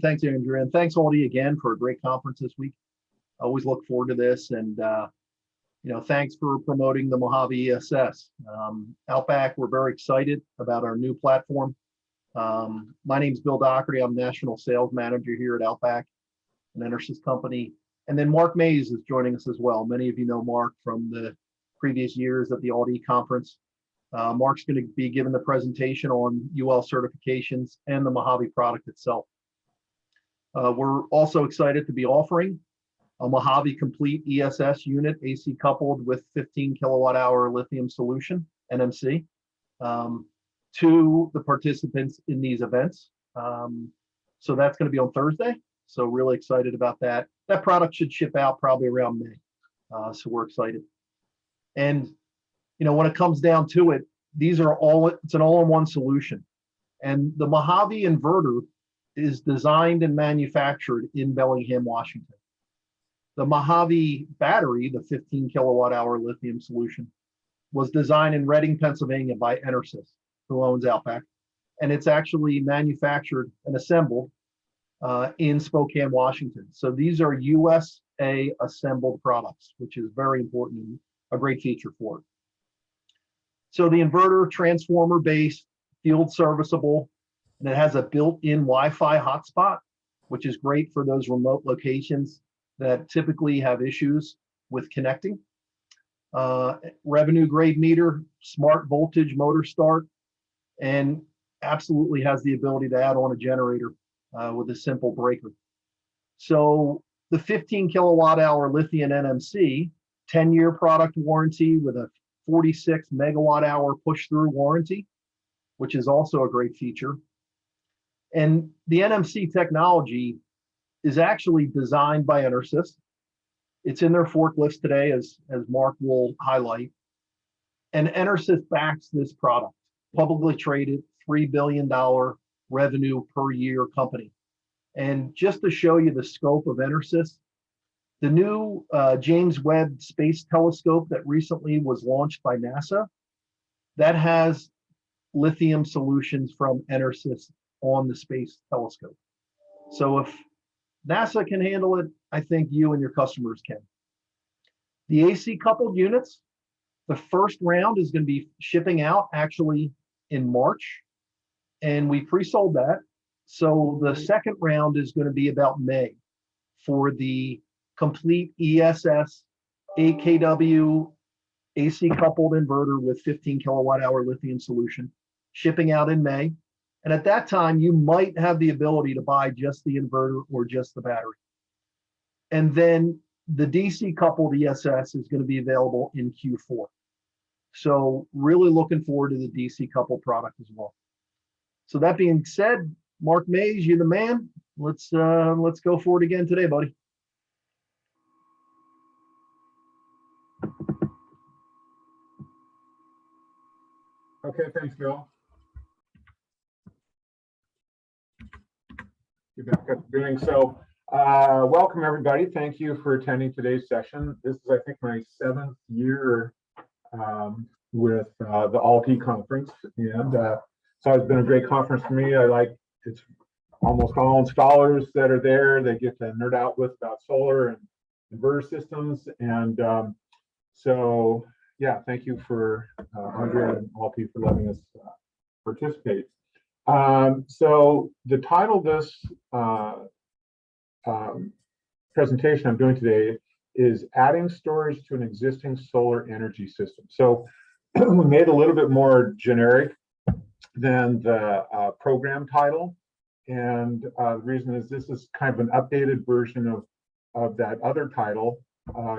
Thanks, Andrew, and thanks altE again for a great conference this week. I always look forward to this, and thanks for promoting the Mojave ESS. OutBack, we're very excited about our new platform. My name is Bill Dockery. I'm National Sales Manager here at OutBack, an EnerSys company. And then Mark Mays is joining us as well. Many of you know Mark from the previous years at the altE conference. Mark's going to be giving the presentation on UL certifications and the Mojave product itself. We're also excited to be offering a Mojave complete ESS unit, AC coupled with 15 kilowatt hour lithium solution, NMC, to the participants in these events. So that's going to be on Thursday. So really excited about that. That product should ship out probably around May. So we're excited. And when it comes down to it, it's an all-in-one solution. And the Mojave inverter is designed and manufactured in Bellingham, Washington. The Mojave battery, the 15 kilowatt hour lithium solution, was designed in Reading, Pennsylvania by EnerSys, who owns OutBack. And it's actually manufactured and assembled in Spokane, Washington. So these are USA assembled products, which is very important and a great feature for it. So the inverter, transformer based, field serviceable, and it has a built-in Wi-Fi hotspot, which is great for those remote locations that typically have issues with connecting. Revenue grade meter, smart voltage motor start, and absolutely has the ability to add on a generator with a simple breaker. So the 15 kilowatt hour lithium NMC, 10-year product warranty with a 46 megawatt hour push-through warranty, which is also a great feature. And the NMC technology is actually designed by EnerSys. It's in their forklifts today, as Mark will highlight. And EnerSys backs this product, publicly traded, $3 billion revenue per year company. And just to show you the scope of EnerSys, the new James Webb Space Telescope that recently was launched by NASA, that has lithium solutions from EnerSys on the Space Telescope. So if NASA can handle it, I think you and your customers can. The AC coupled units, the first round is going to be shipping out actually in March, and we pre-sold that. So the second round is going to be about May for the complete ESS 8 kW AC coupled inverter with 15 kilowatt hour lithium solution, shipping out in May. And at that time, you might have the ability to buy just the inverter or just the battery. And then the DC coupled ESS is going to be available in Q4. So really looking forward to the DC coupled product as well. So that being said, Mark Mays, you're the man. Let's go forward again today, buddy. Okay, thanks, Bill. Get back up to doing so. Welcome, everybody. Thank you for attending today's session. This is, I think, my 7th year with the altE conference, and so it's been a great conference for me. It's almost all installers that are there. They get to nerd out with about solar and inverter systems, and so yeah, thank you for Andrea and altE for letting us participate. So the title of this presentation I'm doing today is Adding Storage to an Existing Solar Energy System. So we made it a little bit more generic than the program title. And the reason is this is kind of an updated version of that other title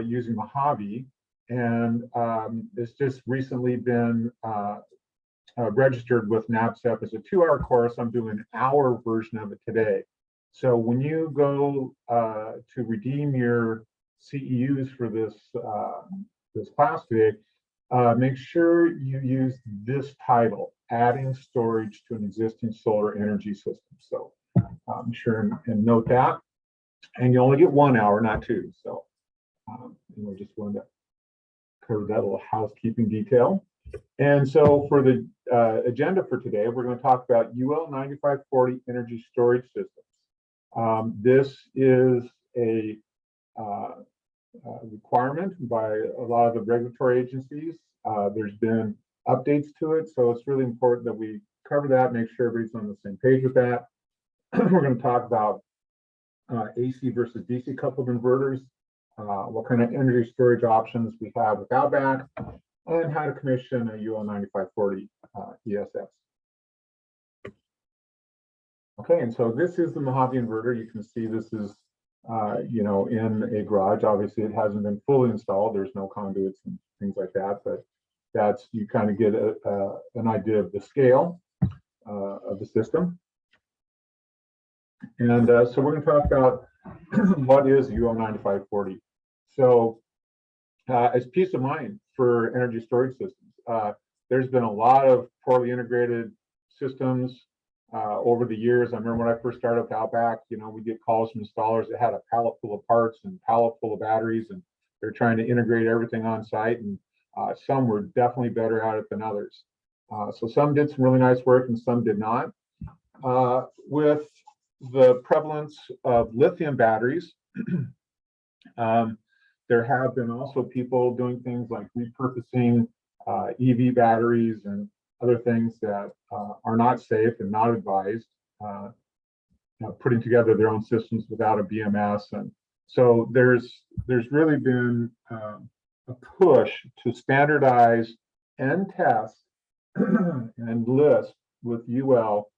using Mojave. And it's just recently been registered with NABCEP as a 2-hour course. I'm doing an hour version of it today. So when you go to redeem your CEUs for this this class today, make sure you use this title, Adding Storage to an Existing Solar Energy System. So I'm sure and note that. And you only get 1 hour, not 2. So we just wanted to cover that little housekeeping detail. And so for the agenda for today, we're going to talk about UL 9540 energy storage systems. This is a requirement by a lot of the regulatory agencies. There's been updates to it, so it's really important that we cover that, make sure everybody's on the same page with that. We're going to talk about AC versus DC coupled inverters, what kind of energy storage options we have with OutBack, and how to commission a UL 9540 ESS. Okay, and so this is the Mojave inverter. You can see this is, you know, in a garage. Obviously, it hasn't been fully installed. There's no conduits and things like that, but that's, you kind of get an idea of the scale of the system. And so we're going to talk about what is UL 9540. So as peace of mind for energy storage systems, there's been a lot of poorly integrated systems over the years. I remember when I first started with OutBack, you know, we get calls from installers that had a pallet full of parts and pallet full of batteries, and they're trying to integrate everything on site, and some were definitely better at it than others. So some did some really nice work and some did not. With the prevalence of lithium batteries, there have been also people doing things like repurposing EV batteries and other things that are not safe and not advised, putting together their own systems without a BMS. And so there's really been a push to standardize and test and list with UL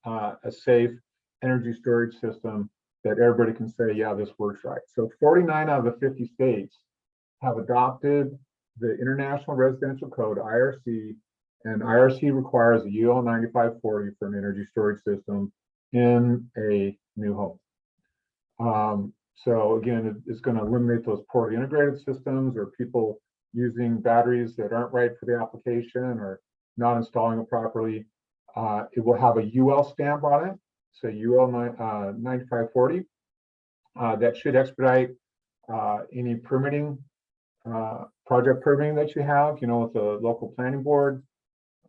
a safe energy storage system that everybody can say, yeah, this works right. So 49 out of the 50 states have adopted the International Residential Code, IRC, and IRC requires a UL 9540 for an energy storage system in a new home. So again, it's going to eliminate those poorly integrated systems or people using batteries that aren't right for the application or not installing it properly. It will have a UL stamp on it, so UL 9540. That should expedite any permitting, project permitting that you have, you know, with the local planning board.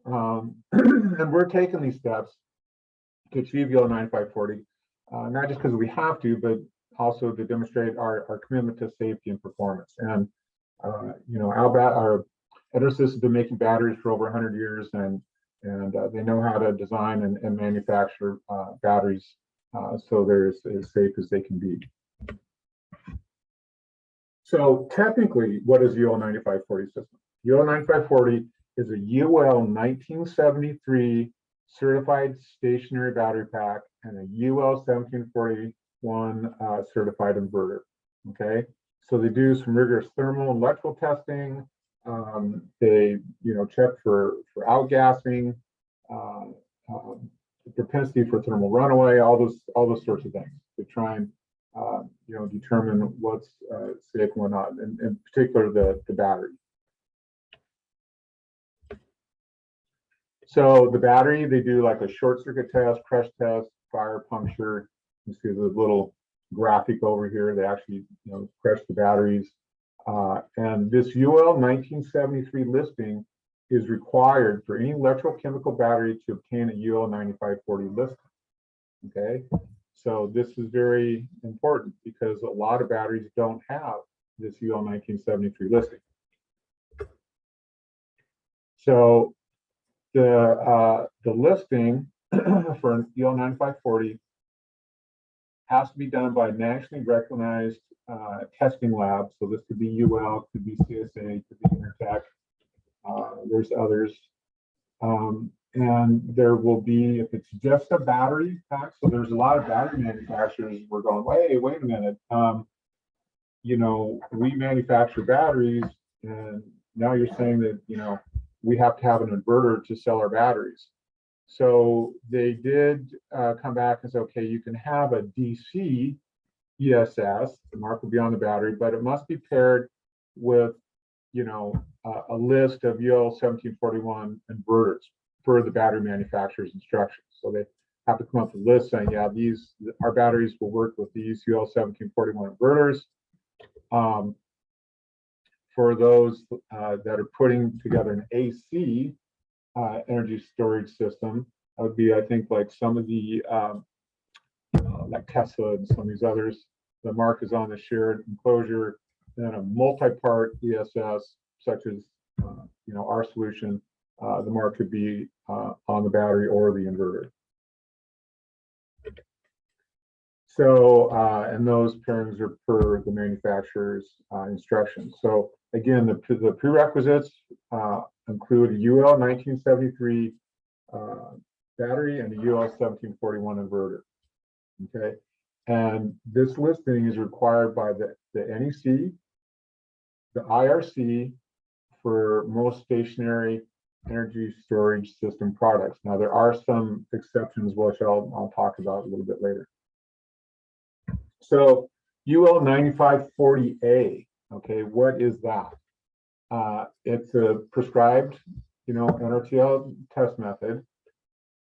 And we're taking these steps to achieve UL 9540, not just because we have to, but also to demonstrate our commitment to safety and performance. And you know, OutBack, our ESS has been making batteries for over 100 years, and they know how to design and manufacture batteries so they're as safe as they can be. So technically, what is UL 9540 system? UL 9540 is a UL 1973 certified stationary battery pack and a UL 1741 certified inverter. Okay, so they do some rigorous thermal and electrical testing. They, you know, check for outgassing, the propensity for thermal runaway, all those sorts of things to try and you know, determine what's safe and whatnot, and in particular the battery. So the battery, they do like a short circuit test, crush test, fire puncture. You see the little graphic over here. They actually, you know, crush the batteries. And this UL 1973 listing is required for any electrochemical battery to obtain a UL 9540 listing. Okay, so this is very important because a lot of batteries don't have this UL 1973 listing. So the listing for an UL 9540 has to be done by nationally recognized testing labs. So this could be UL, could be CSA, could be Intertech. There's others. And there will be, if it's just a battery pack, so there's a lot of battery manufacturers, we're going, wait a minute. You know, we manufacture batteries, and now you're saying that, you know, we have to have an inverter to sell our batteries. So they did come back and say, okay, you can have a DC ESS, the mark will be on the battery, but it must be paired with, you know, a list of UL 1741 inverters per the battery manufacturer's instructions. So they have to come up with a list saying, yeah, our batteries will work with these UL 1741 inverters. For those that are putting together an AC energy storage system, that would be, I think, like some of the like Tesla and some of these others. The mark is on the shared enclosure. Then a multi-part ESS, such as our solution, the mark could be on the battery or the inverter. So, and those pairings are per the manufacturer's instructions. So again, the prerequisites include a UL 1973 battery and a UL 1741 inverter. Okay, and this listing is required by the NEC, the IRC for most stationary energy storage system products. Now there are some exceptions, which I'll talk about a little bit later. So UL 9540A, okay, what is that? It's a prescribed, NRTL test method.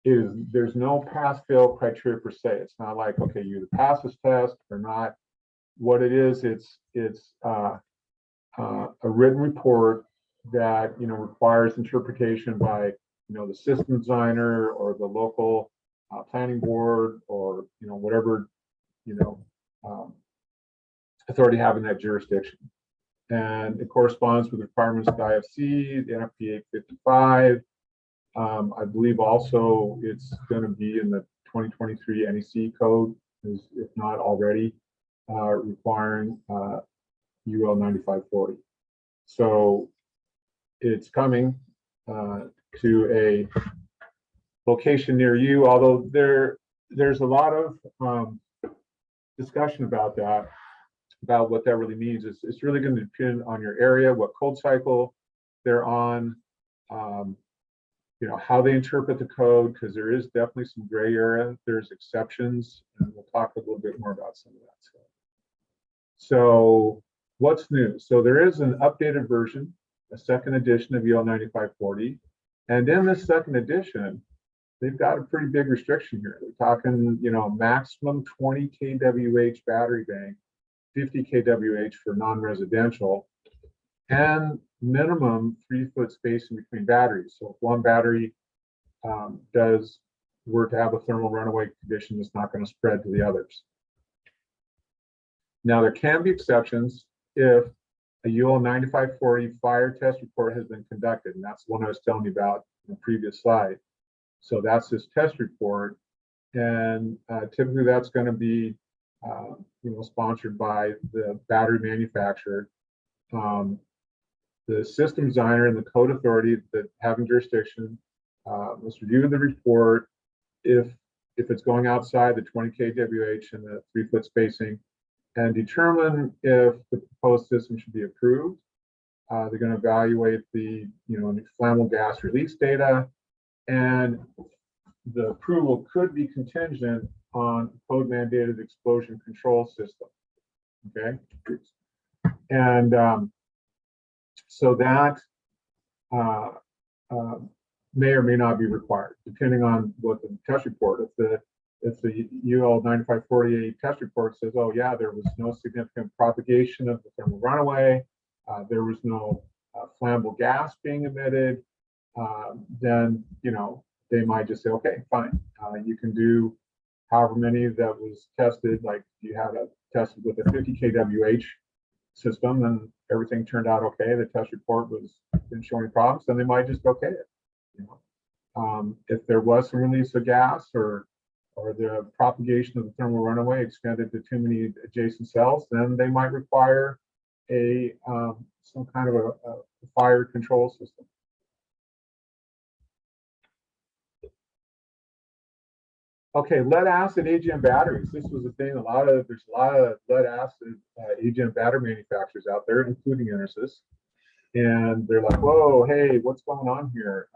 There's no pass-fail criteria per se. It's not like, okay, you either pass this test or not. What it is, it's a written report that requires interpretation by the system designer or the local planning board or whatever authority having that jurisdiction, and it corresponds with the requirements of the IFC, the NFPA 55. I believe also it's going to be in the 2023 NEC code, if not already, requiring UL 9540. So it's coming to a location near you, although there's a lot of discussion about that, about what that really means. It's really going to depend on your area, what code cycle they're on, how they interpret the code, because there is definitely some gray area. There's exceptions, and we'll talk a little bit more about some of that stuff. So what's new? So there is an updated version, a second edition of UL 9540, and in this second edition, they've got a pretty big restriction here. They're talking, maximum 20 kWh battery bank, 50 kWh for non-residential, and minimum 3-foot spacing between batteries. So if one battery were to have a thermal runaway condition, it's not going to spread to the others. Now there can be exceptions if a UL 9540 fire test report has been conducted, and that's the one I was telling you about in the previous slide. So that's this test report, and typically that's going to be, sponsored by the battery manufacturer. The system designer and the code authority that having jurisdiction must review the report. If it's going outside the 20 kWh and the 3-foot spacing, and determine if the proposed system should be approved. They're going to evaluate the flammable gas release data, and the approval could be contingent on code mandated explosion control system. Okay, and so that may or may not be required, depending on what the test report. If the UL 9548 test report says, oh yeah, there was no significant propagation of the thermal runaway, there was no flammable gas being emitted, then they might just say, okay, fine, you can do however many that was tested. Like you had a test with a 50 kWh system and everything turned out okay, the test report didn't show any problems, then they might just okay it. If there was some release of gas or the propagation of the thermal runaway extended to too many adjacent cells, then they might require some kind of a fire control system. Okay, lead acid AGM batteries. This was a thing. There's a lot of lead acid AGM battery manufacturers out there, including EnerSys. And they're like, whoa, hey, what's going on here?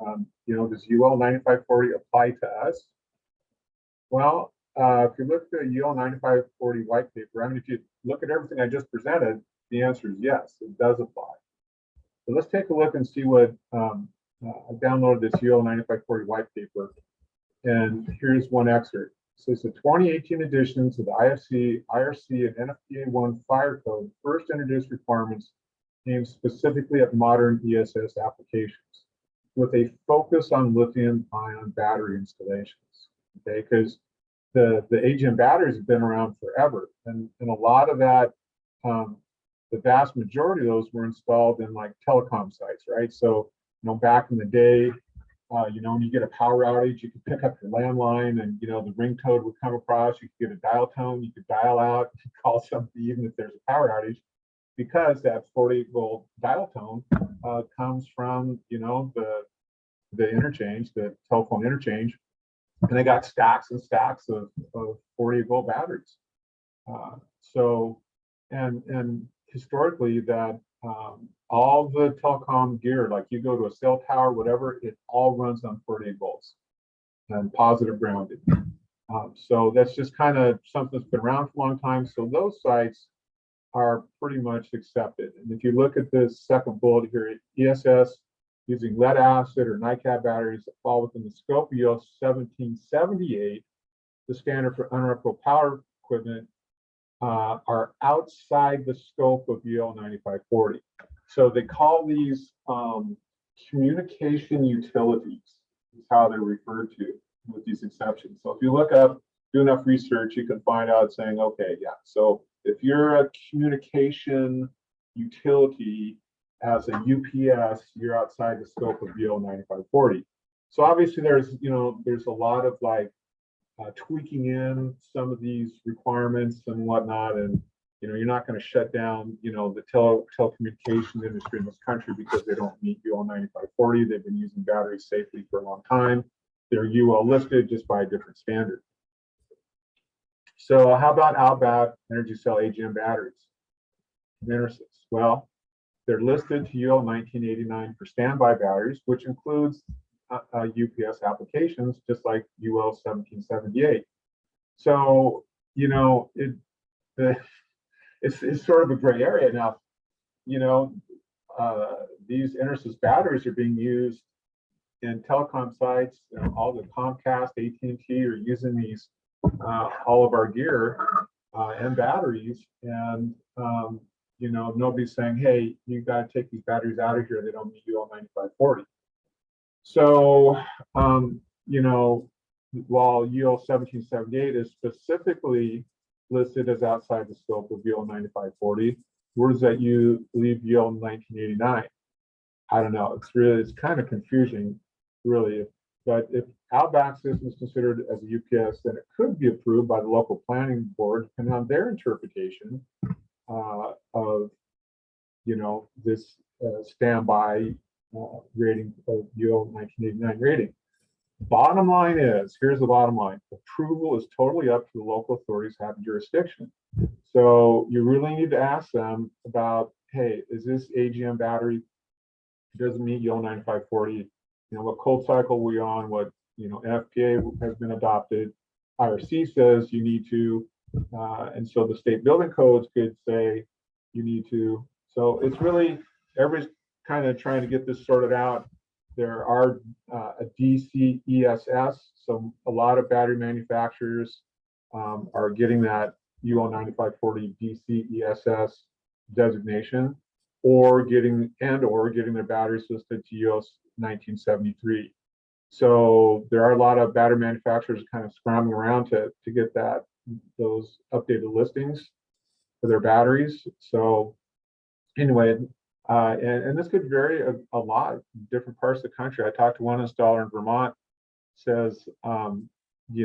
Does UL 9540 apply to us? Well, if you look at the UL 9540 white paper, I mean, if you look at everything I just presented, the answer is yes, it does apply. So let's take a look and see what I downloaded this UL 9540 white paper. And here's one excerpt. So it's the 2018 edition to the IFC, IRC, and NFPA 1 fire code first introduced requirements aimed specifically at modern ESS applications with a focus on lithium-ion battery installations. Okay, because the AGM batteries have been around forever, and a lot of that, the vast majority of those were installed in like telecom sites, right? So back in the day, when you get a power outage, you could pick up your landline, and the ring tone would come across. You could get a dial tone, you could dial out, call somebody even if there's a power outage, because that 48-volt dial tone comes from the interchange, the telephone interchange, and they got stacks and stacks of 48-volt batteries. And historically, that all the telecom gear, like you go to a cell tower, whatever, it all runs on 48 volts and positive grounded. So that's just kind of something that's been around for a long time. So those sites are pretty much accepted. And if you look at this second bullet here, ESS using lead acid or NiCad batteries that fall within the scope of UL 1778, the standard for uninterruptible power equipment, are outside the scope of UL 9540. So they call these communication utilities, is how they're referred to with these exceptions. So if you look up, do enough research, you can find out saying, okay, yeah, so if you're a communication utility as a UPS, you're outside the scope of UL 9540. So obviously there's a lot of like tweaking in some of these requirements and whatnot, and you're not going to shut down the telecommunication industry in this country because they don't meet UL 9540. They've been using batteries safely for a long time. They're UL listed just by a different standard. So how about OutBack Energy Cell AGM batteries from EnerSys? Well, they're listed to UL 1989 for standby batteries, which includes UPS applications, just like UL 1778. So it's sort of a gray area now. These EnerSys batteries are being used in telecom sites. All the Comcast, AT&T are using these, all of our gear and batteries, and nobody's saying, hey, you got to take these batteries out of here, they don't meet UL 9540. So while UL 1778 is specifically listed as outside the scope of UL 9540, where does that you leave UL 1989? I don't know. It's kind of confusing, really. But if OutBack system is considered as a UPS, then it could be approved by the local planning board, depending on their interpretation of this standby rating of UL 1989 rating. Bottom line is, here's the bottom line: approval is totally up to the local authorities having jurisdiction. So you really need to ask them about, hey, is this AGM battery doesn't meet UL 9540? What cold cycle we're on? What NFPA has been adopted? IRC says you need to, and so the state building codes could say you need to. So it's really, everybody's kind of trying to get this sorted out. There are a DC ESS, so a lot of battery manufacturers are getting that UL 9540 DC ESS designation, or getting their batteries listed to UL 1973. So there are a lot of battery manufacturers kind of scrambling around to get those updated listings for their batteries. So anyway, and this could vary a lot in different parts of the country. I talked to one installer in Vermont, says, he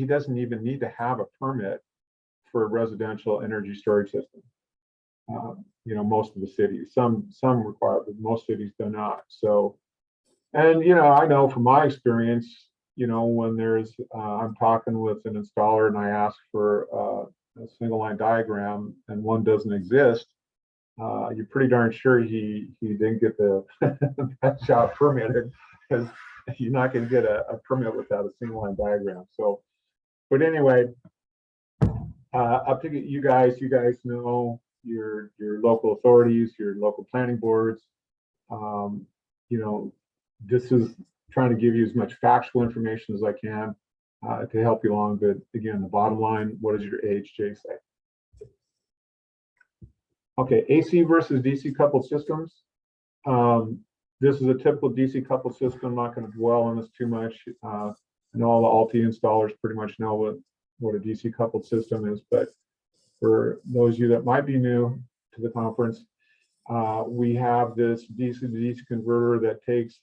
doesn't even need to have a permit for a residential energy storage system. Most of the cities, some require, but most cities do not. So, and I know from my experience, when there's, I'm talking with an installer and I ask for a single line diagram and one doesn't exist, you're pretty darn sure he didn't get the that job permitted, because you're not going to get a permit without a single line diagram. So, but anyway, up to you guys. You guys know your local authorities, your local planning boards. This is trying to give you as much factual information as I can to help you along. But again, the bottom line: what does your AHJ say? Okay, AC versus DC coupled systems. This is a typical DC coupled system. I'm not going to dwell on this too much. I know all the altE installers pretty much know what a DC coupled system is, but for those of you that might be new to the conference, we have this DC to DC converter that takes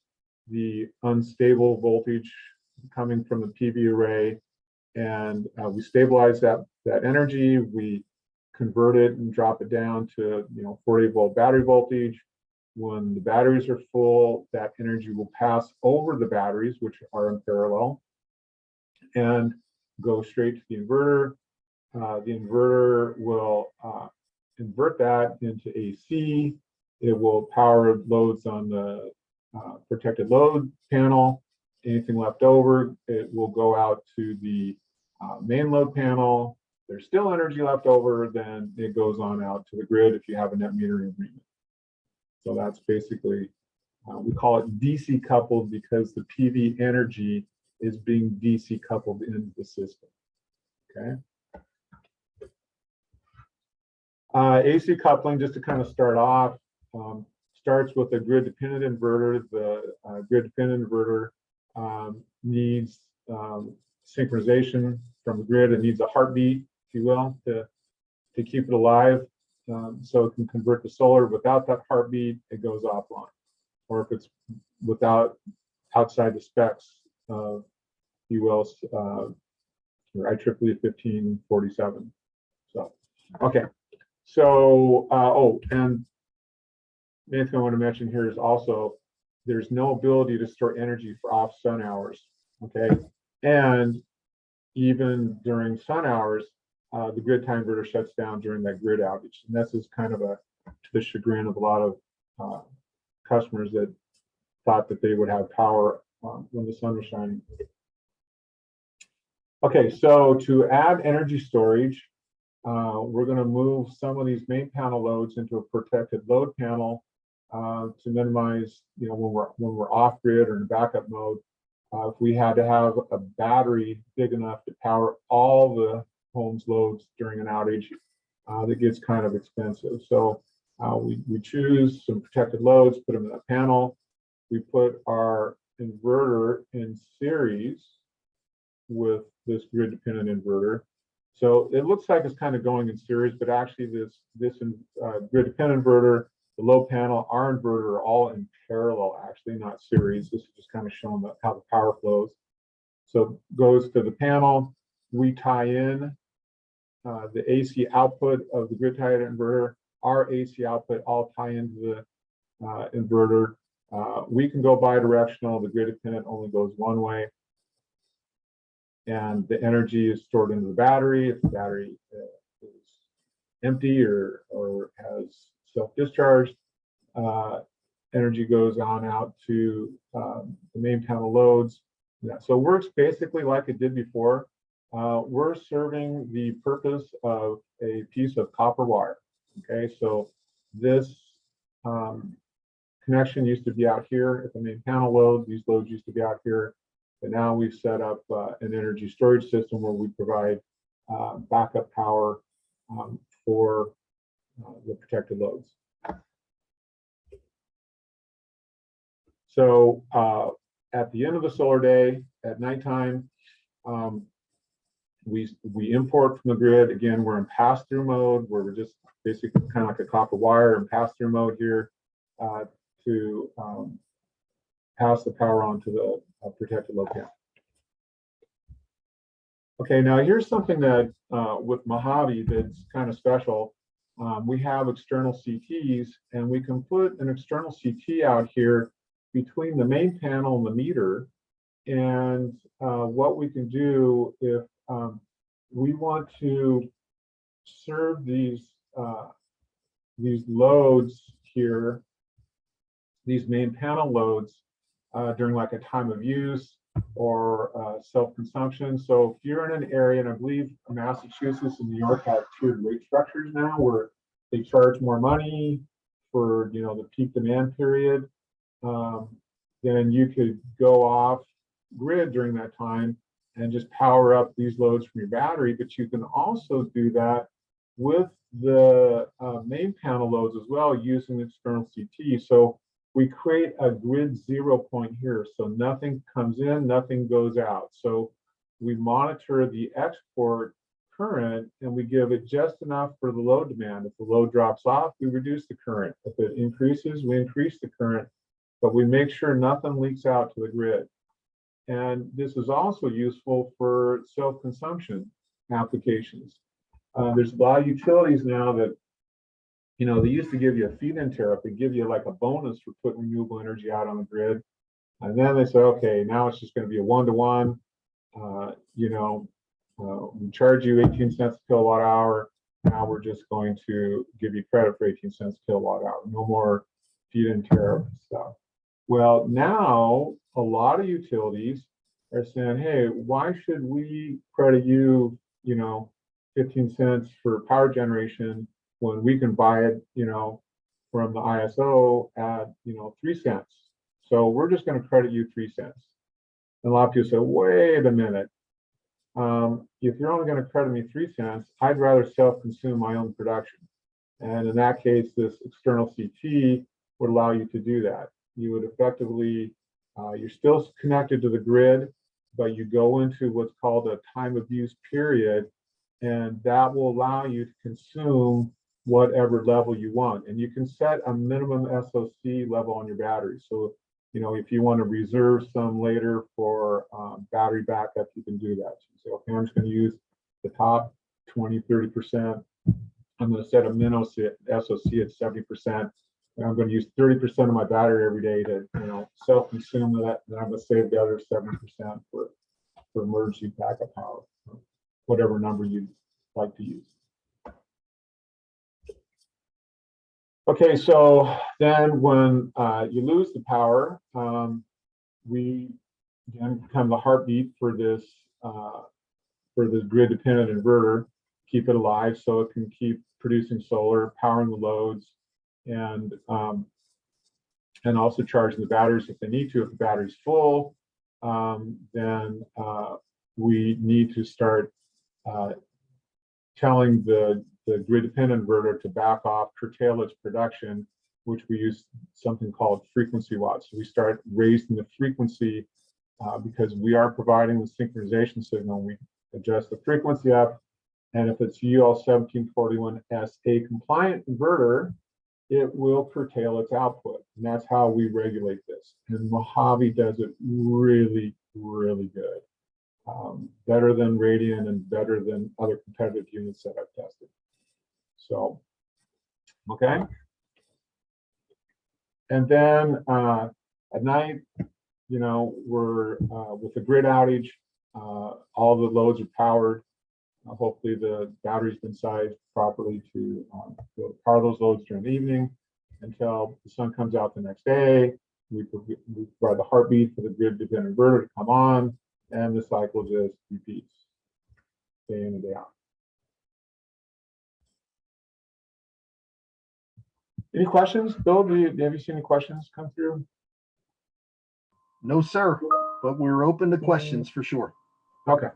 the unstable voltage coming from the PV array, and we stabilize that energy. We convert it and drop it down to 48-volt battery voltage. When the batteries are full, that energy will pass over the batteries, which are in parallel, and go straight to the inverter. The inverter will invert that into AC. It will power loads on the protected load panel. Anything left over, it will go out to the main load panel. If there's still energy left over, then it goes on out to the grid if you have a net metering agreement. So that's basically, we call it DC coupled because the PV energy is being DC coupled into the system. Okay. AC coupling, just to kind of start off, starts with a grid dependent inverter. The grid dependent inverter needs synchronization from the grid. It needs a heartbeat, if you will, to keep it alive. So it can convert to solar. Without that heartbeat, it goes offline. Or if it's outside the specs, if you will, IEEE 1547. So, okay. So, and the thing I want to mention here is also there's no ability to store energy for off sun hours. Okay, and even during sun hours, the grid tie inverter shuts down during that grid outage, and this is kind of to the chagrin of a lot of customers that thought that they would have power when the sun was shining. Okay, so to add energy storage, we're going to move some of these main panel loads into a protected load panel to minimize, when we're off grid or in backup mode. If we had to have a battery big enough to power all the home's loads during an outage, that gets kind of expensive. So we choose some protected loads, put them in a panel. We put our inverter in series with this grid dependent inverter. So it looks like it's kind of going in series, but actually this grid dependent inverter, the load panel, our inverter are all in parallel, actually, not series. This is just kind of showing how the power flows. So it goes to the panel. We tie in the AC output of the grid tied inverter. Our AC output all tie into the inverter. We can go bi-directional. The grid dependent only goes one way. And the energy is stored into the battery. If the battery is empty or has self-discharge, energy goes on out to the main panel loads. Yeah, so it works basically like it did before. We're serving the purpose of a piece of copper wire. Okay, so this connection used to be out here at the main panel load. These loads used to be out here. But now we've set up an energy storage system where we provide backup power for the protected loads. So at the end of the solar day, at nighttime, we import from the grid. Again, we're in pass-through mode, where we're just basically kind of like a copper wire in pass-through mode here to pass the power on to the protected load panel. Okay, now here's something that with Mojave that's kind of special. We have external CTs, and we can put an external CT out here between the main panel and the meter. And what we can do if we want to serve these loads here, these main panel loads, during like a time of use or self-consumption. So if you're in an area, and I believe Massachusetts and New York have tiered rate structures now where they charge more money for the peak demand period, then you could go off grid during that time and just power up these loads from your battery. But you can also do that with the main panel loads as well using external CT. So we create a grid 0 point here. So nothing comes in, nothing goes out. So we monitor the export current and we give it just enough for the load demand. If the load drops off, we reduce the current. If it increases, we increase the current, but we make sure nothing leaks out to the grid. And this is also useful for self-consumption applications. There's a lot of utilities now that, you know, they used to give you a feed-in tariff. They give you like a bonus for putting renewable energy out on the grid. And then they say, okay, now it's just going to be a one-to-one. You know, we charge you 18 cents a kilowatt hour. Now we're just going to give you credit for 18 cents a kilowatt hour. No more feed-in tariff stuff. Well, now a lot of utilities are saying, hey, why should we credit you, you know, 15 cents for power generation when we can buy it, you know, from the ISO at, you know, 3 cents. So we're just going to credit you 3 cents. And a lot of people say, wait a minute. If you're only going to credit me 3 cents, I'd rather self-consume my own production. And in that case, this external CT would allow you to do that. You would effectively, you're still connected to the grid, but you go into what's called a time of use period, and that will allow you to consume whatever level you want. And you can set a minimum SOC level on your battery. So, you know, if you want to reserve some later for battery backup, you can do that. So you say, okay, I'm just going to use the top 20, 30%. I'm going to set a minimum SOC at 70%. And I'm going to use 30% of my battery every day to, you know, self-consume that. And I'm going to save the other 70% for emergency backup power, whatever number you'd like to use. Okay, so then when you lose the power, we then become the heartbeat for this grid-dependent inverter, keep it alive so it can keep producing solar, powering the loads, and also charging the batteries if they need to. If the battery's full, then we need to start telling the grid-dependent inverter to back off, curtail its production, which we use something called frequency watts. So we start raising the frequency because we are providing the synchronization signal. We adjust the frequency up, and if it's UL 1741SA compliant inverter, it will curtail its output. And that's how we regulate this. And Mojave does it really, really good. Better than Radian and better than other competitive units that I've tested. So, okay. And then at night, you know, we're with the grid outage, all the loads are powered. Hopefully the battery's been sized properly to power those loads during the evening until the sun comes out the next day. We provide the heartbeat for the grid-dependent inverter to come on, and the cycle just repeats day in and day out. Any questions? Bill, have you seen any questions come through? No, sir, but we're open to questions for sure. Okay,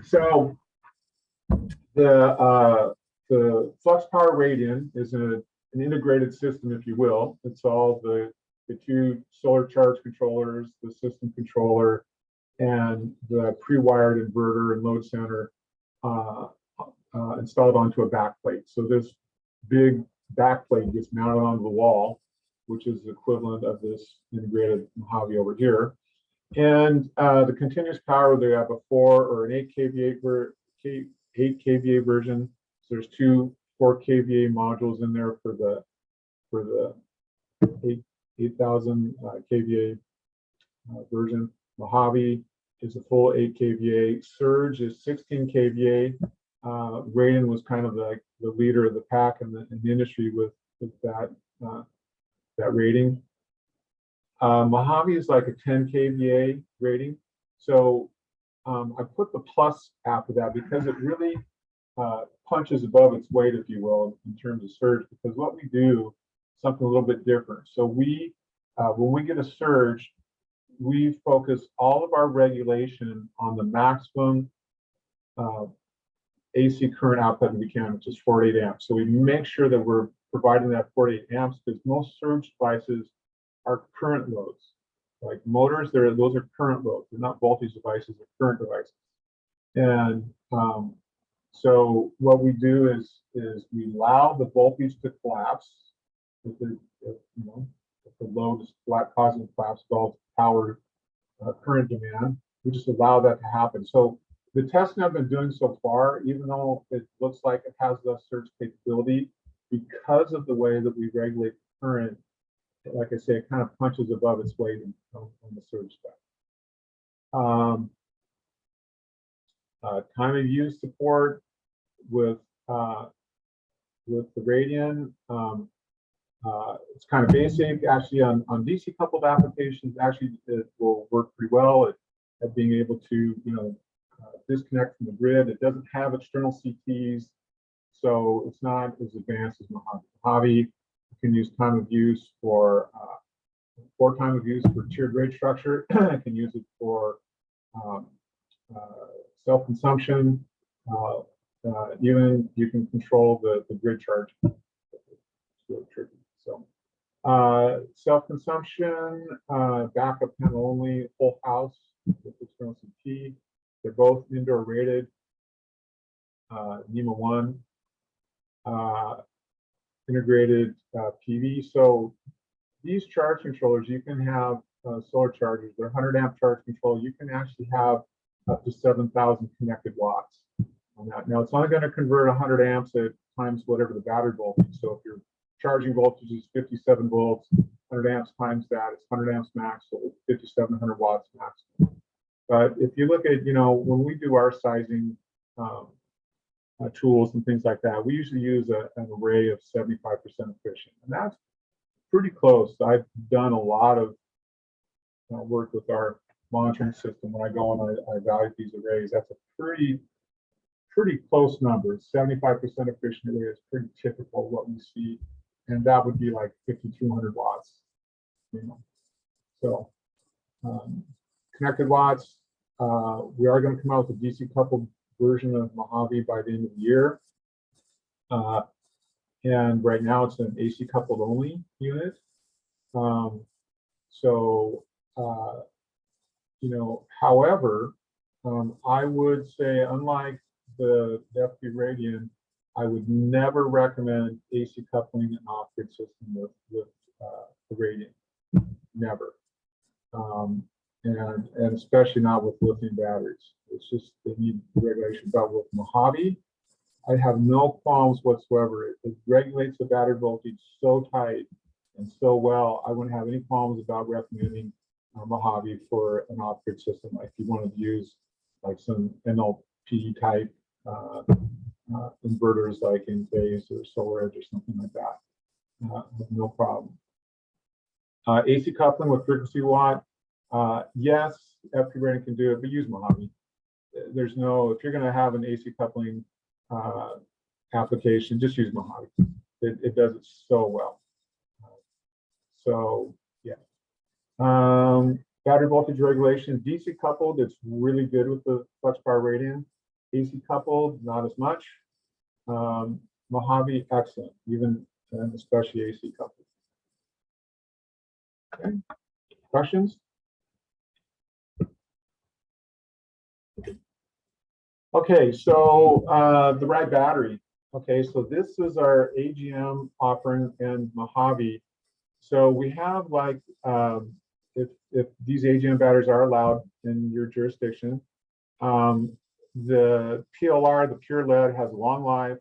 so the Flux Power Radian is an integrated system, if you will. It's all the two solar charge controllers, the system controller, and the pre-wired inverter and load center installed onto a backplate. So this big backplate gets mounted onto the wall, which is the equivalent of this integrated Mojave over here. And the continuous power, they have a 4 or an 8 kVA version. So there's two 4 kVA modules in there for the 8,000 kVA version. Mojave is a full 8 kVA. Surge is 16 kVA. Radian was kind of the leader of the pack in the industry with that rating. Mojave is like a 10 kVA rating. So I put the plus after that because it really punches above its weight, if you will, in terms of surge, because what we do is something a little bit different. So we, when we get a surge, we focus all of our regulation on the maximum AC current output we can, which is 48 amps. So we make sure that we're providing that 48 amps because most surge devices are current loads. Like motors, those are current loads. They're not voltage devices, they're current devices. And so what we do is we allow the voltage to collapse if the load is causing collapse called power current demand. We just allow that to happen. So the testing I've been doing so far, even though it looks like it has less surge capability, because of the way that we regulate current, like I say, it kind of punches above its weight on the surge spec. Time of use support with the Radian. It's kind of basic. Actually, on DC coupled applications, actually it will work pretty well at being able to disconnect from the grid. It doesn't have external CTs, so it's not as advanced as Mojave. Mojave can use time of use for tiered rate structure. It can use it for self-consumption. Even you can control the grid charge. It's really tricky. So self-consumption, backup panel only, full house with external CT. They're both indoor rated. NEMA 1, integrated PV. So these charge controllers, you can have solar chargers. They're 100 amp charge control. You can actually have up to 7,000 connected watts on that. Now it's only going to convert 100 amps at times whatever the battery voltage. So if your charging voltage is 57 volts, 100 amps times that, it's 100 amps max, so 5,700 watts max. But if you look at, when we do our sizing tools and things like that, we usually use an array of 75% efficient, and that's pretty close. I've done a lot of work with our monitoring system. When I go and I evaluate these arrays, that's a pretty close number. 75% efficient array is pretty typical what we see, and that would be like 5,200 watts. So connected watts. We are going to come out with a DC coupled version of Mojave by the end of the year. And right now it's an AC coupled only unit. However, I would say, unlike the FP Radian, I would never recommend AC coupling an off-grid system with the Radian. Never. And especially not with lithium batteries. It's just, they need regulation. But with Mojave, I have no qualms whatsoever. It regulates the battery voltage so tight and so well. I wouldn't have any qualms about recommending Mojave for an off-grid system. Like if you wanted to use like some NLP type inverters like Enphase or SolarEdge or something like that, no problem. AC coupling with frequency watt. Yes, FP Radian can do it, but use Mojave. There's no, if you're going to have an AC coupling application, just use Mojave. It does it so well. So yeah. Battery voltage regulation, DC coupled, it's really good with the Flux Power Radian. AC coupled, not as much. Mojave, excellent, even and especially AC coupled. Okay, questions? Okay, so the Rad battery. Okay, so this is our AGM offering in Mojave. So we have like, if these AGM batteries are allowed in your jurisdiction, the PLR, the pure lead, has a long life,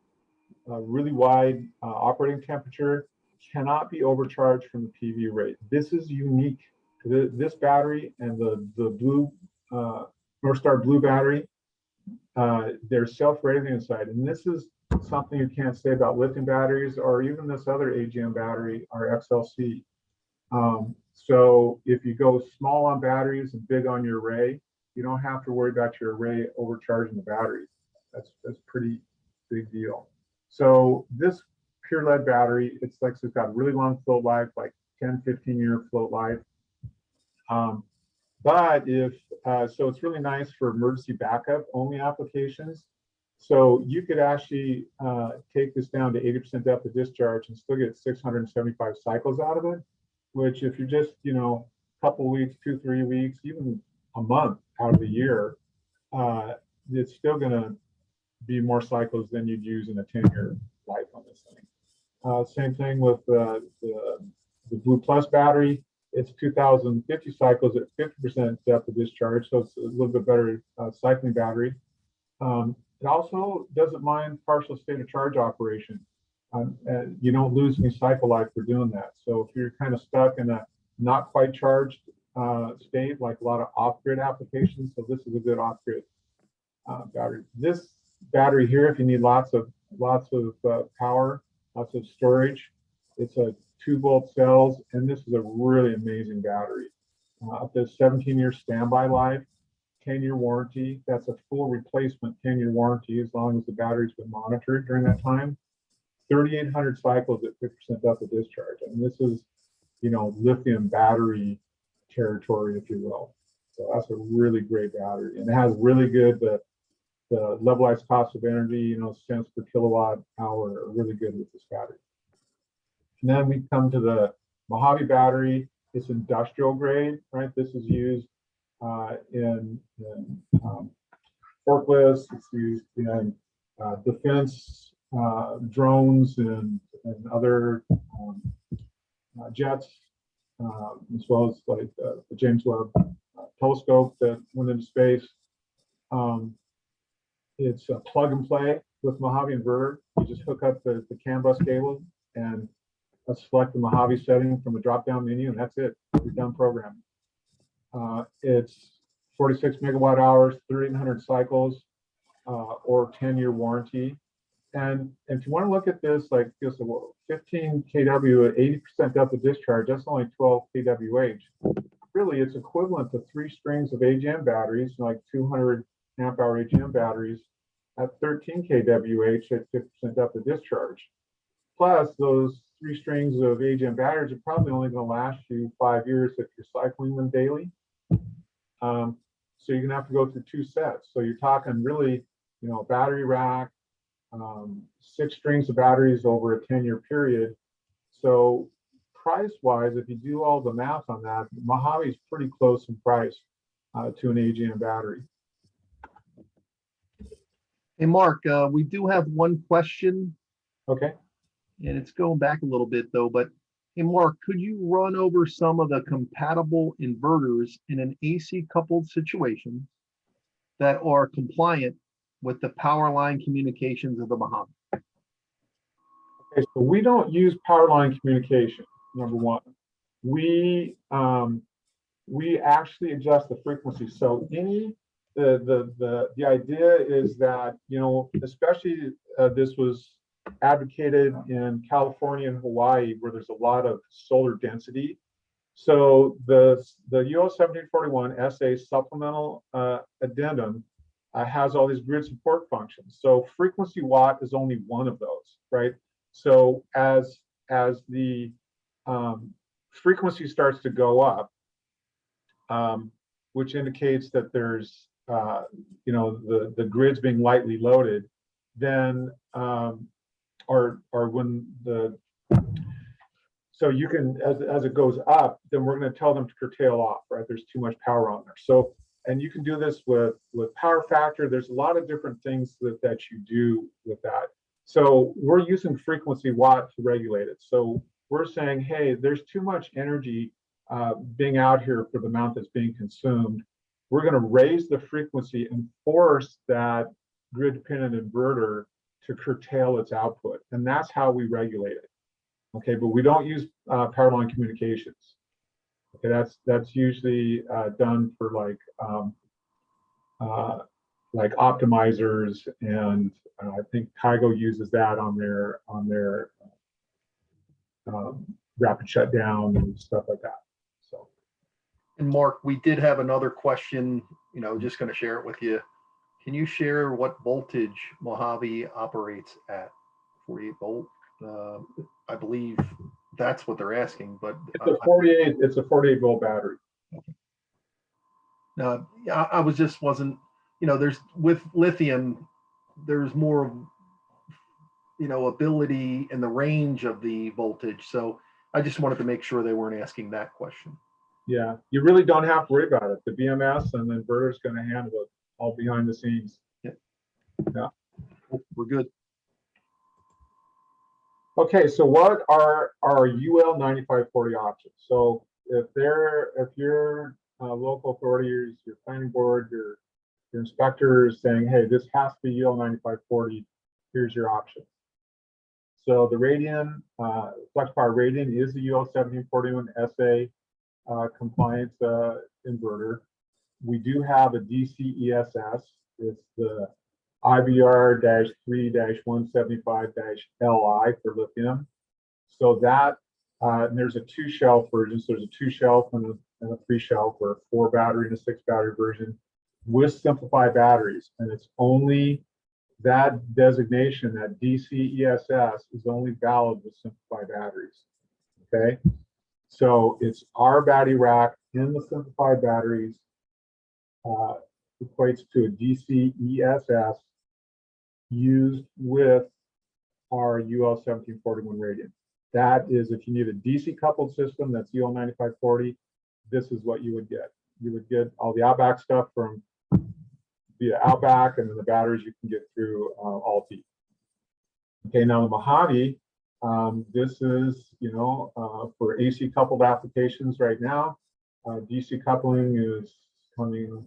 really wide operating temperature, cannot be overcharged from the PV rate. This is unique. This battery and the blue Northstar Blue battery, they're self-rating inside, and this is something you can't say about lithium batteries or even this other AGM battery, our XLC. So if you go small on batteries and big on your array, you don't have to worry about your array overcharging the battery. That's pretty big deal. So this pure lead battery, it's got really long float life, like 10, 15-year float life. But so it's really nice for emergency backup only applications. So you could actually take this down to 80% depth of discharge and still get 675 cycles out of it, which if you're just, a couple weeks, 2, 3 weeks, even a month out of the year, it's still going to be more cycles than you'd use in a 10-year life on this thing. Same thing with the Blue Plus battery. It's 2,050 cycles at 50% depth of discharge, so it's a little bit better cycling battery. It also doesn't mind partial state of charge operation. And you don't lose any cycle life for doing that. So if you're kind of stuck in a not quite charged state, like a lot of off-grid applications, so this is a good off-grid battery. This battery here, if you need lots of power, lots of storage, it's a 2-volt cells, and this is a really amazing battery. Up to 17-year standby life, 10-year warranty. That's a full replacement 10-year warranty as long as the battery's been monitored during that time. 3,800 cycles at 50% depth of discharge. I mean, this is, lithium battery territory, if you will. So that's a really great battery, and it has really good the levelized cost of energy, cents per kilowatt hour, are really good with this battery. And then we come to the Mojave battery. It's industrial grade, right? This is used in forklifts. It's used in defense, drones, and other jets, as well as like the James Webb telescope that went into space. It's a plug and play with Mojave inverter. You just hook up the CAN bus cable and select the Mojave setting from a drop-down menu, and that's it. You're done programming. It's 46 megawatt hours, 3,800 cycles, or 10-year warranty. And if you want to look at this, like just 15 kW at 80% depth of discharge, that's only 12 kWh. Really, it's equivalent to 3 strings of AGM batteries, like 200 amp hour AGM batteries at 13 kWh at 50% depth of discharge. Plus, those 3 strings of AGM batteries are probably only going to last you 5 years if you're cycling them daily. So you're going to have to go through 2 sets. So you're talking really, a battery rack, 6 strings of batteries over a 10-year period. So price-wise, if you do all the math on that, Mojave is pretty close in price to an AGM battery. Hey, Mark, we do have one question. Okay. And it's going back a little bit though, but hey, Mark, could you run over some of the compatible inverters in an AC coupled situation that are compliant with the Powerline Communications of the Mojave? Okay, so we don't use Powerline Communication, number one. We actually adjust the frequency. So the idea is that, especially this was advocated in California and Hawaii, where there's a lot of solar density. So the US 1741 SA supplemental addendum has all these grid support functions. So frequency watt is only one of those, right? So as the frequency starts to go up, which indicates that there's the grid's being lightly loaded, then or when so you can, as it goes up, then we're going to tell them to curtail off, right? There's too much power on there. So, and you can do this with power factor. There's a lot of different things that you do with that. So we're using frequency watt to regulate it. So we're saying, hey, there's too much energy being out here for the amount that's being consumed. We're going to raise the frequency and force that grid-dependent inverter to curtail its output, and that's how we regulate it. Okay, but we don't use Powerline Communications. Okay, that's usually done for like optimizers, and I think Kygo uses that on their rapid shutdown and stuff like that. So. And Mark, we did have another question. Just going to share it with you. Can you share what voltage Mojave operates at? 48 volt. I believe that's what they're asking, but it's a 48 volt battery. I wasn't, there's with lithium, there's more, ability in the range of the voltage. So I just wanted to make sure they weren't asking that question. Yeah, you really don't have to worry about it. The BMS and the inverter is going to handle it all behind the scenes. Yep. Yeah. We're good. Okay, so what are our UL 9540 options? So if your local authorities, your planning board, your inspector is saying, hey, this has to be UL 9540, here's your option. So the Radian, Flux Power Radian is the UL 1741 SA compliant inverter. We do have a DC ESS. It's the IBR-3-175-LI for lithium. So that, and there's a 2-shelf version. So there's a 2-shelf and a 3-shelf, or a 4-battery and a 6-battery version with simplified batteries. And it's only that designation, that DC ESS, is only valid with simplified batteries. Okay. So it's our battery rack in the simplified batteries, equates to a DC ESS used with our UL 1741 Radian. That is, if you need a DC coupled system that's UL 9540, this is what you would get. You would get all the OutBack stuff from via OutBack, and then the batteries you can get through altE. Okay, now the Mojave, this is, for AC coupled applications right now. DC coupling is coming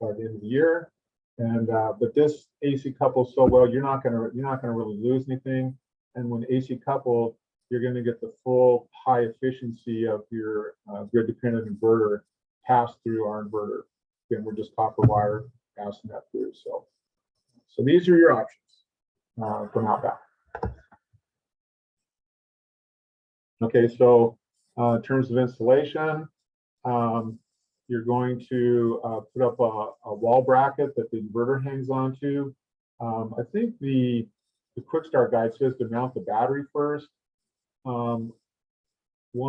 by the end of the year, and but this AC couples so well, you're not gonna really lose anything. And when AC coupled, you're going to get the full high efficiency of your grid dependent inverter pass through our inverter. Again, we're just copper wire passing that through. So these are your options from OutBack. Okay, so in terms of installation, you're going to put up a wall bracket that the inverter hangs onto. I think the quick start guide says to mount the battery first. One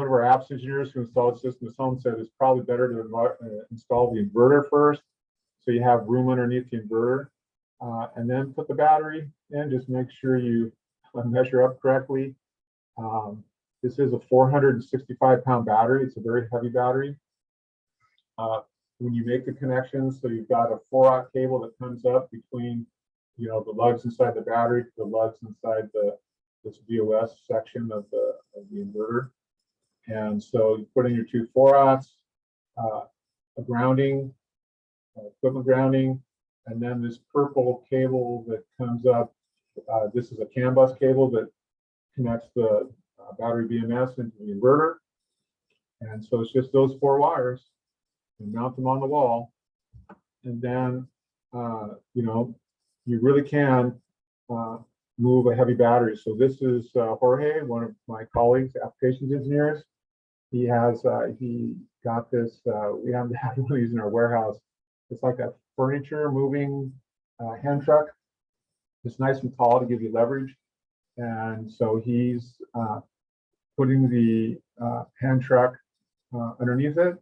of our apps engineers who installed the system at home said it's probably better to install the inverter first, so you have room underneath the inverter, and then put the battery in. Just make sure you measure up correctly. This is a 465-pound battery. It's a very heavy battery. When you make the connection, so you've got a 4-aught cable that comes up between, the lugs inside the battery to the lugs inside this BOS section of the inverter. And so you put in your 2 4-aughts, a grounding, equipment grounding, and then this purple cable that comes up. This is a CAN bus cable that connects the battery BMS into the inverter. And so it's just those 4 wires, and mount them on the wall. And then, you really can move a heavy battery. So this is Jorge, one of my colleagues, applications engineers. He got this, we haven't had one of these in our warehouse. It's like a furniture moving hand truck. It's nice and tall to give you leverage. And so he's putting the hand truck underneath it,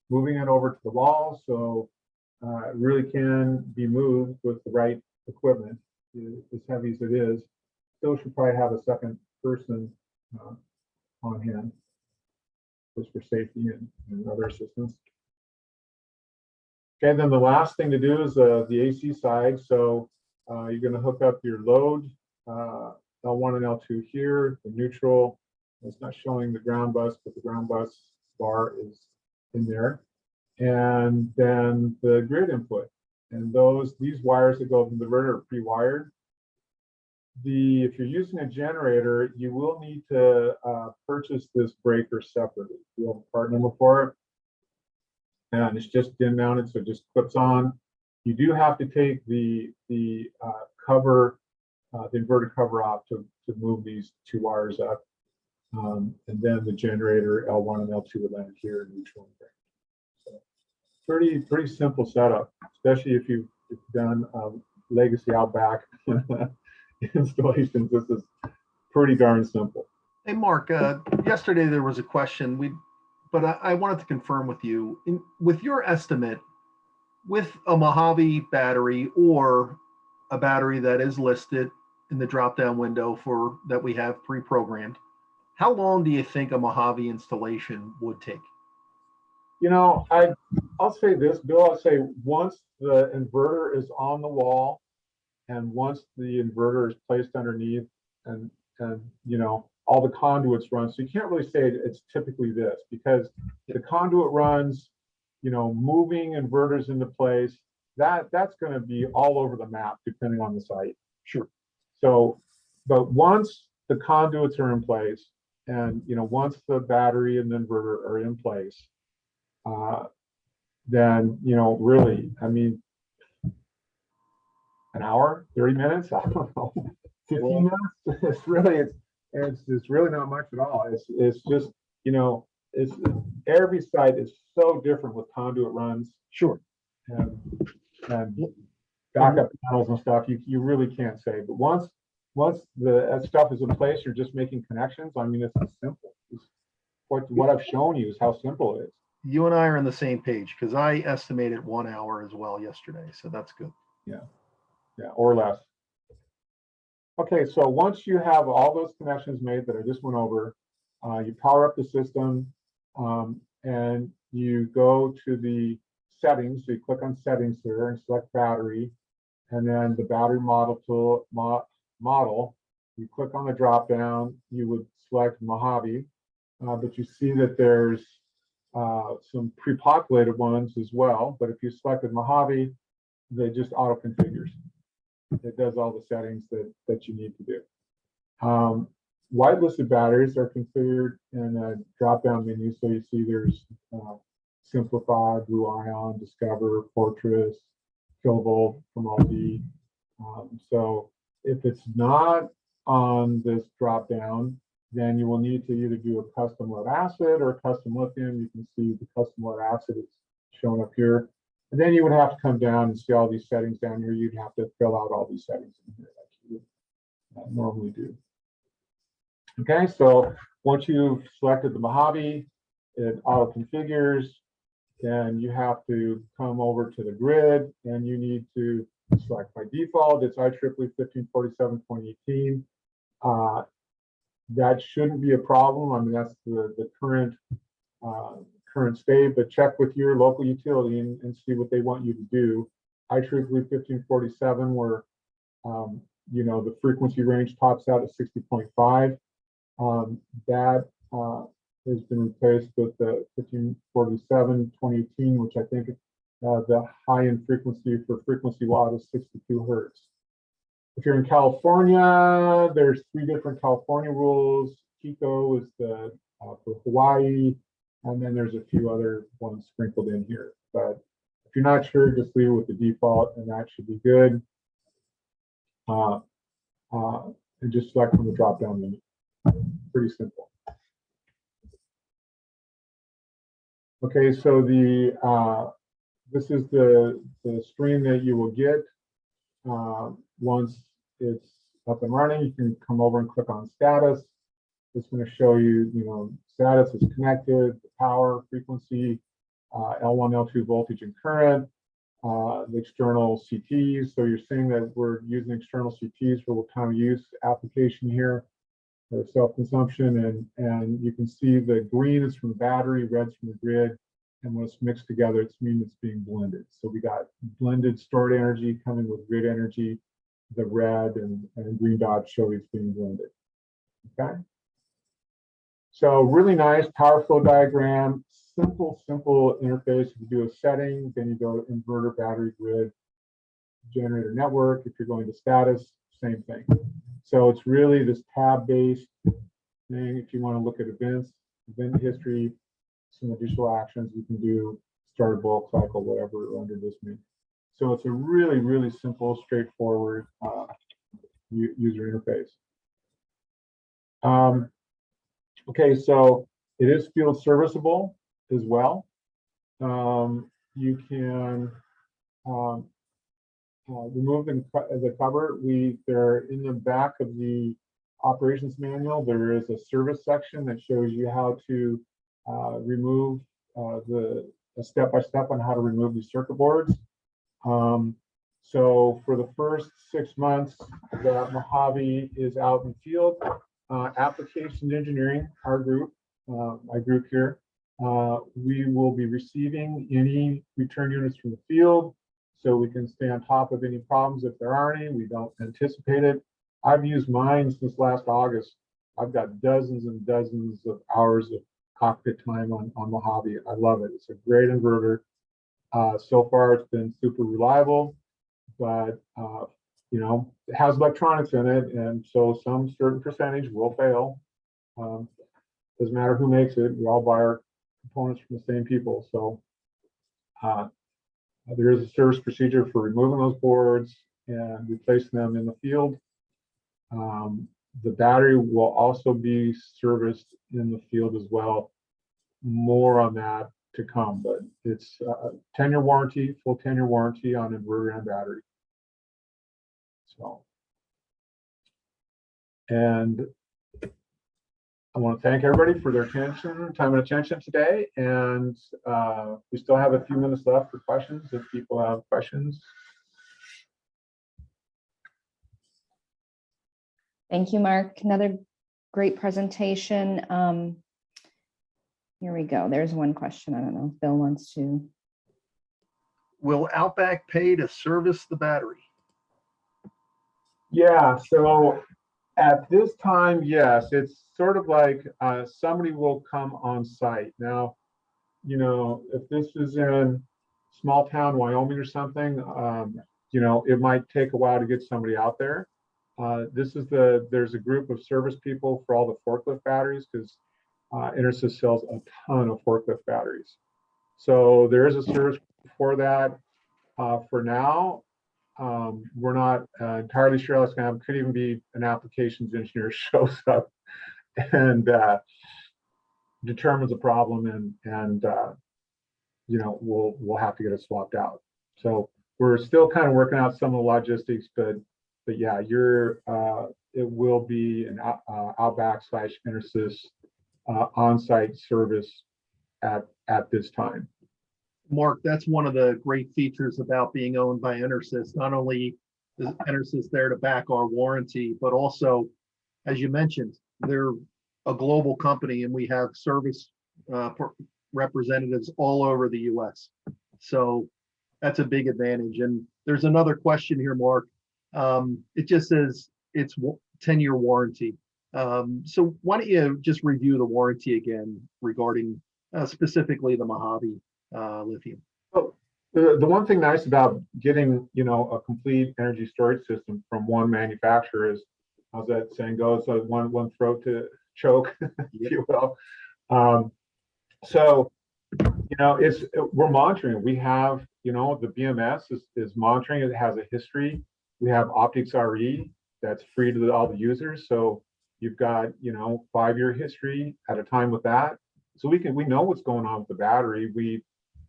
moving it over to the wall. So it really can be moved with the right equipment. As heavy as it is, still should probably have a second person on hand, just for safety and other assistance. Okay, then the last thing to do is the AC side. So you're going to hook up your load, L1 and L2 here, the neutral. It's not showing the ground bus, but the ground bus bar is in there. And then the grid input. And these wires that go from the inverter are pre-wired. If you're using a generator, you will need to purchase this breaker separately. You have a part number for it, and it's just DIN mounted, so it just clips on. You do have to take the cover, the inverter cover off to move these 2 wires up, and then the generator L1 and L2 would land here in each one. Pretty simple setup, especially if you've done legacy OutBack installations. This is pretty darn simple. Hey, Mark, yesterday there was a question, but I wanted to confirm with you, with your estimate, with a Mojave battery or a battery that is listed in the drop-down window that we have pre-programmed, How long do you think a Mojave installation would take? You know, I'll say this, Bill. I'll say once the inverter is on the wall, and once the inverter is placed underneath, and you know all the conduits run. So you can't really say it's typically this because the conduit runs, you know, moving inverters into place. That's going to be all over the map depending on the site. Sure. So, but once the conduits are in place, and you know, once the battery and the inverter are in place, then you know, really, I mean, an hour, 30 minutes, I don't know, 15 minutes. It's really not much at all. It's just, you know, it's every site is so different with conduit runs. Sure. And backup panels and stuff, you really can't say. But once the stuff is in place, you're just making connections. I mean, it's simple. What I've shown you is how simple it is. You and I are on the same page because I estimated 1 hour as well yesterday. So that's good. Yeah, or less. Okay, so once you have all those connections made that I just went over, you power up the system, and you go to the settings. So you click on settings here and select battery, and then the battery model tool model. You click on the drop down. You would select Mojave, but you see that there's some pre-populated ones as well. But if you selected Mojave, they just auto configures. It does all the settings that you need to do. Whitelisted batteries are configured in a drop-down menu. So you see there's Simplify, Blue Ion, Discover, Fortress, Kilovolt from altE. So if it's not on this drop-down, then you will need to either do a custom lead acid or custom lithium. You can see the custom lead acid is shown up here. And then you would have to come down and see all these settings down here. You'd have to fill out all these settings in here like you would normally do. Okay, so once you've selected the Mojave, it auto configures, and you have to come over to the grid, and you need to select by default. It's IEEE 1547-2018. That shouldn't be a problem. I mean, that's the current state, but check with your local utility and see what they want you to do. IEEE 1547, where you know, the frequency range tops out at 60.5. That has been replaced with the 1547-2018, which I think the high-end frequency for frequency watt is 62 hertz. If you're in California, there's 3 different California rules. Pico is the for Hawaii, and then there's a few other ones sprinkled in here. But if you're not sure, just leave it with the default, and that should be good. And just select from the drop-down menu. Pretty simple. Okay, so this is the stream that you will get once it's up and running. You can come over and click on status. It's going to show you, you know, status is connected, the power, frequency, L1, L2 voltage and current, the external CTs. So you're seeing that we're using external CTs for what kind of use application here for self-consumption, and you can see the green is from the battery, red's from the grid, and when it's mixed together, it means it's being blended. So we got blended stored energy coming with grid energy. The red and green dots show it's being blended. Okay. So really nice power flow diagram, simple interface. If you do a setting, then you go to inverter, battery, grid, generator network. If you're going to status, same thing. So it's really this tab-based thing. If you want to look at events, event history, some additional actions you can do, start a bulk cycle, whatever under this menu. So it's a really simple, straightforward user interface. Okay, so it is field serviceable as well. You can remove the cover. They're in the back of the operations manual. There is a service section that shows you how to remove a step-by-step on how to remove these circuit boards. So for the first 6 months that Mojave is out in the field, application engineering, our group, my group here, we will be receiving any return units from the field so we can stay on top of any problems if there are any. We don't anticipate it. I've used mine since last August. I've got dozens and dozens of hours of cockpit time on Mojave. I love it. It's a great inverter. So far, it's been super reliable, but you know, it has electronics in it, and so some certain percentage will fail. Doesn't matter who makes it. We all buy our components from the same people. So there is a service procedure for removing those boards and replacing them in the field. The battery will also be serviced in the field as well. More on that to come, but it's a 10-year warranty, full 10-year warranty on inverter and battery. So, and I want to thank everybody for their attention, time and attention today. And we still have a few minutes left for questions if people have questions. Thank you, Mark. Another great presentation. Here we go. There's one question. I don't know if Bill wants to. Will OutBack pay to service the battery? Yeah, so at this time, yes, it's sort of like somebody will come on site. Now, you know, if this is in small town Wyoming or something, you know, it might take a while to get somebody out there. There's a group of service people for all the forklift batteries, because EnerSys sells a ton of forklift batteries. So there is a service for that. For now, we're not entirely sure how it's going to happen. Could even be an applications engineer shows up and determines a problem, and you know, we'll have to get it swapped out. So we're still kind of working out some of the logistics, but yeah, it will be an OutBack / EnerSys on-site service at this time. Mark, that's one of the great features about being owned by EnerSys. Not only is EnerSys there to back our warranty, but also, as you mentioned, they're a global company, and we have service representatives all over the US. So that's a big advantage. And there's another question here, Mark. It just says it's 10-year warranty. So why don't you just review the warranty again regarding specifically the Mojave lithium? Well, the one thing nice about getting, you know, a complete energy storage system from one manufacturer is, how's that saying goes? So one throat to choke, if you will. So, you know, we're monitoring. We have, you know, the BMS is monitoring. It has a history. We have Optics RE that's free to all the users. So you've got, you know, 5-year history at a time with that. So we know what's going on with the battery.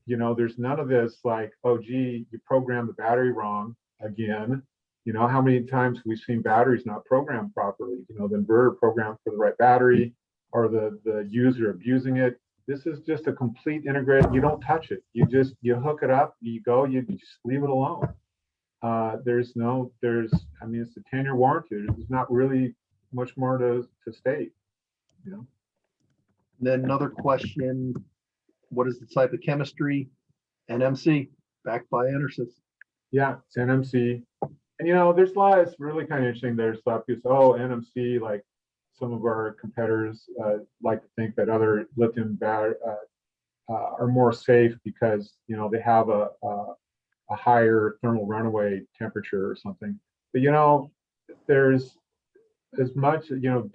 You know, there's none of this like, oh, gee, you programmed the battery wrong again. You know, how many times we've seen batteries not programmed properly? You know, the inverter programmed for the right battery, or the user abusing it. This is just a complete integrated. You don't touch it. You hook it up. You go. You just leave it alone. I mean, it's a 10-year warranty. There's not really much more to state. You know. Then another question. What is the type of chemistry? NMC, backed by EnerSys. Yeah, it's NMC. And you know, there's a lot. It's really kind of interesting. There's stuff because, oh, NMC, like some of our competitors like to think that other lithium batteries are more safe because, you know, they have a higher thermal runaway temperature or something. But you know, there's as much, you know,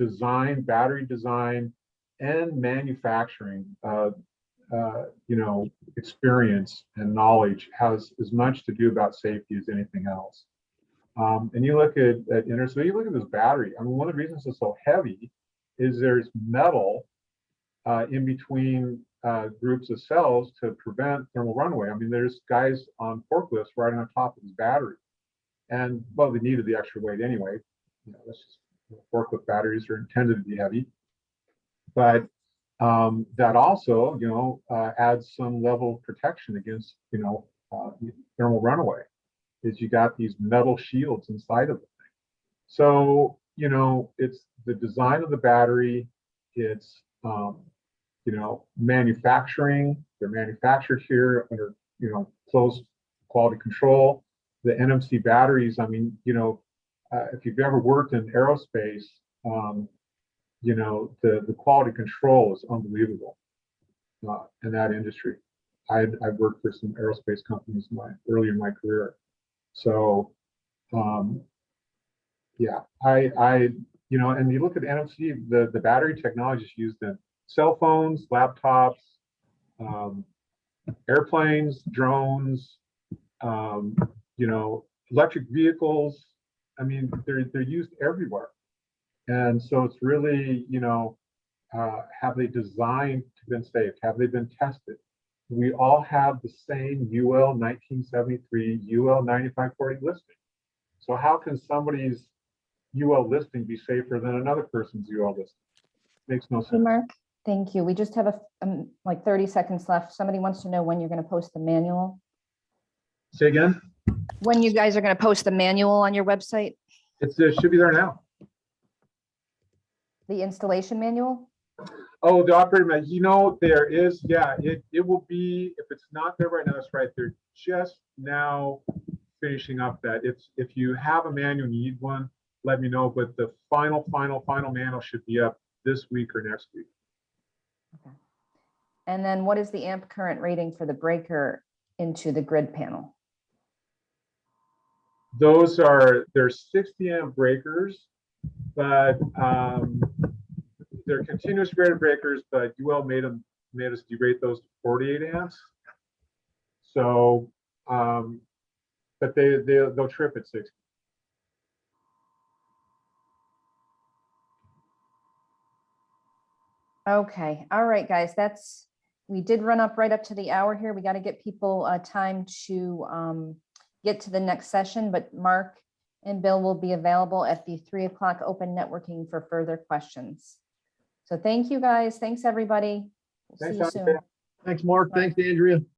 battery design and manufacturing you know, experience and knowledge has as much to do about safety as anything else. And you look at EnerSys, you look at this battery. I mean, one of the reasons it's so heavy is there's metal in between groups of cells to prevent thermal runaway. I mean, there's guys on forklifts riding on top of this battery, and well, they needed the extra weight anyway. You know, that's just, forklift batteries are intended to be heavy, but that also, you know, adds some level of protection against, you know, thermal runaway, is you got these metal shields inside of the thing. So, you know, it's the design of the battery, it's, you know, manufacturing. They're manufactured here under, you know, close quality control. The NMC batteries, I mean, you know, if you've ever worked in aerospace, you know, the quality control is unbelievable in that industry. I've worked for some aerospace companies early in my career. So, yeah, you know, and you look at NMC, the battery technology is used in cell phones, laptops, airplanes, drones, you know, electric vehicles. I mean, they're used everywhere. And so it's really, you know, have they designed to been safe? Have they been tested? We all have the same UL 1973, UL 9540 listing. So how can somebody's UL listing be safer than another person's UL listing? Makes no Hey, sense. Mark, thank you. We just have like 30 seconds left. Somebody wants to know when you're going to post the manual. Say again? When you guys are going to post the manual on your website, It should be there now. the installation manual? Oh, the operator manual. You know, there is, yeah, it will be, if it's not there right now, that's right. They're just now finishing up that. If you have a manual and you need one, let me know. But the final manual should be up this week or next week. Okay. And then what is the amp current rating for the breaker into the grid panel? Those are, they're 60 amp breakers, but they're continuous rated breakers, but UL made us derate those to 48 amps. So, but they'll trip at 60. Okay, all right, guys, we did run up right up to the hour here. We got to get people time to get to the next session, but Mark and Bill will be available at the 3 o'clock open networking for further questions. So thank you, guys. Thanks, everybody. We'll see you soon. Thanks, Mark. Thanks, Andrea.